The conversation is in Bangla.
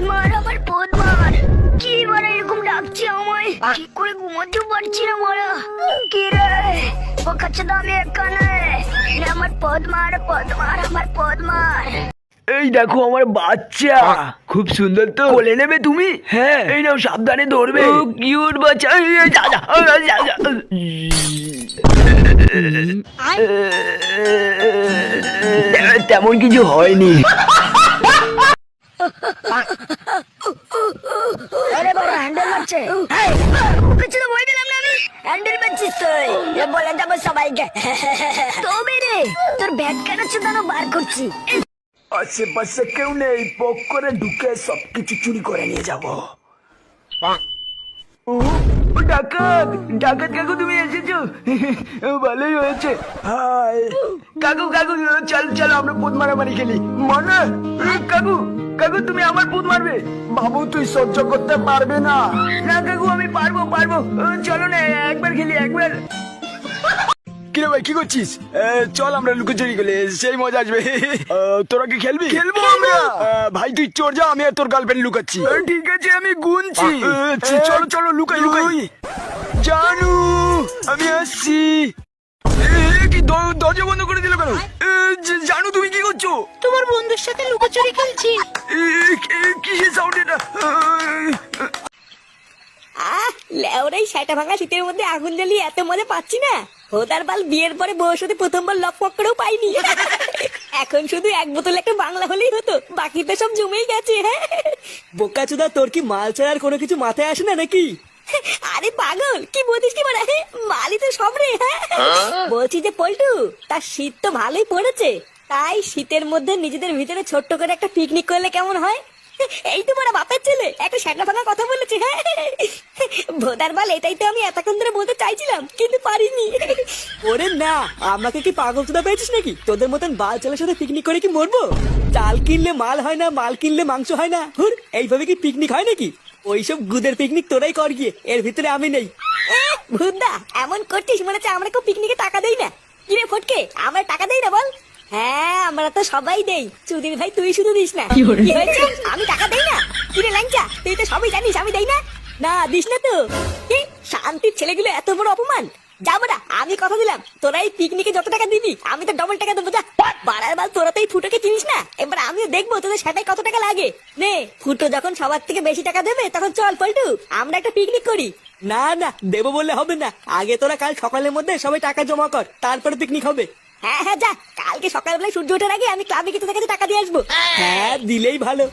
পদ্মার আমার পদ্মার কি বারে এরকম ডাকছে আমায়, ঠিক করে ঘুমাতে পারছি না বড়া। কি রে ওখাচ্ছে তো আমি এখানে, আমার পদ্মার পদ্মার আমার পদ্মার। এই দেখো আমার বাচ্চা, খুব সুন্দর তো, কোলে নেবে তুমি? হ্যাঁ, এই নাও সাবধানে ধরবে। কিউট বাচ্চা। যা যা যা যা। তেমন কিছু হয়নি। আরে বড় হ্যান্ডেল মারছে, কিছু তো বই দিলাম না আমি। হ্যান্ডেল মারছিস তুই, বলে যাবো সবাইকে। তবে রে তোর ব্যাগ কাটাচ্ছে তারা বার করছি। আশেপাশে কেউ নেই, পক করে ঢুকে সবকিছু চুরি করে নিয়ে যাবো। ডাকাত ডাকাত কাকু তুমি এসেছো, ভালোই হয়েছে। হাই কাকু কাকু, চল চলো আমরা পুত মারামারি খেলি। মানে কাকু কাকু তুমি আমার পুত মারবে? বাবু তুই সহ্য করতে পারবে না। না কাকু আমি পারবো পারবো, চলো না একবার খেলি একবার। কিরে ভাই কি করছিস? চল আমরা লুকোচুরি খেলে সেই মজা আসবে। তোরা কি খেলবি? খেলবো আমরা। ভাই তুই চোর যা, আমি আর তোর গার্লফ্রেন্ড লুকাচ্ছি। ঠিক আছে আমি গুনছি। চলো চলো লুকাই লুকাই। জানু আমি আসছি। কি দরজা বন্ধ করে দিল কেন? জানু তুমি কি করছো? তোমার বন্ধুর সাথে লুকোচুরি খেলছি। কিসের সাউন্ড এটা? লেওরাই সেটা ভাঙা শীতের মধ্যে আগুন জ্বালিয়ে এত মজা পাচ্ছি না, হোদার বাল বিয়ের পরে বউর সাথে প্রথমবার লকপক করেও পাইনি। এখন শুধু এক বোতল একটা বাংলা হলেই হতো, বাকিটা সব জমেই গেছে। বোকাচোদা তোর কি মাল ছাড়ার কোনো কিছু মাথায় আসে না নাকি? আরে পাগল কি বলছিস কি বড়া, মালই তো সব রে। বলছি যে পল্টু, তার শীত তো ভালোই পড়েছে, তাই শীতের মধ্যে নিজেদের ভিতরে ছোট্ট করে একটা পিকনিক করলে কেমন হয়? এই তো বড় বাপের ছেলে একটা সেটা ভাঙা কথা বলেছে। ভোদার বাল এটাই তো আমি এতক্ষণ ধরে বলতে চাইছিলাম কিন্তু পারিনি। ওরে না, আমাকে কি পাগল চোদা পেয়েছিস নাকি? তোদের মতন বাল ছেলের সাথে পিকনিক করে কি মরবো? চাল কিনলে মাল হয় না, মাল কিনলে মাংস হয় না। হুর, এইভাবে কি পিকনিক হয় নাকি? ওইসব গুদের পিকনিক তোরাই কর গিয়ে, এর ভিতরে আমি নেই। ভুদা এমন করছিস মনে হচ্ছে আমরা কেউ পিকনিকে টাকা দেই না। কিরে ফটকে আমরা টাকা দেই না বল? হ্যাঁ আমরা তো সবাই দেই, চুদির ভাই তুই শুধু দিস না। কি হয়েছে আমি টাকা দেই না? কিরে ল্যাংচা তুই তো সবই জানিস আমি দেই না। না দিস না তো? কি শান্তির ছেলেগুলো এত বড় অপমান! যাবো না, আমি কথা দিলাম তোরা এই পিকনিকে যত টাকা দিবি আমি তো ডবল টাকা দেবো। যা বাড়ার বাল, তোরা তো এই ফুটোকে চিনিস না, এবার আমিও দেখবো তোদের সেটাই কত টাকা লাগে। নে ফুটো যখন সবার থেকে বেশি টাকা দেবে তখন চল পল্টু আমরা একটা পিকনিক করি। না না, দেবো বললে হবে না, আগে তোরা কাল সকালের মধ্যে সবাই টাকা জমা কর, তারপরে পিকনিক হবে। হ্যাঁ হ্যাঁ যা, কালকে সকালবেলায় সূর্য ওঠার আগে আমি ক্লাবে গিয়ে তোদের কাছে টাকা দিয়ে আসবো। হ্যাঁ দিলেই ভালো।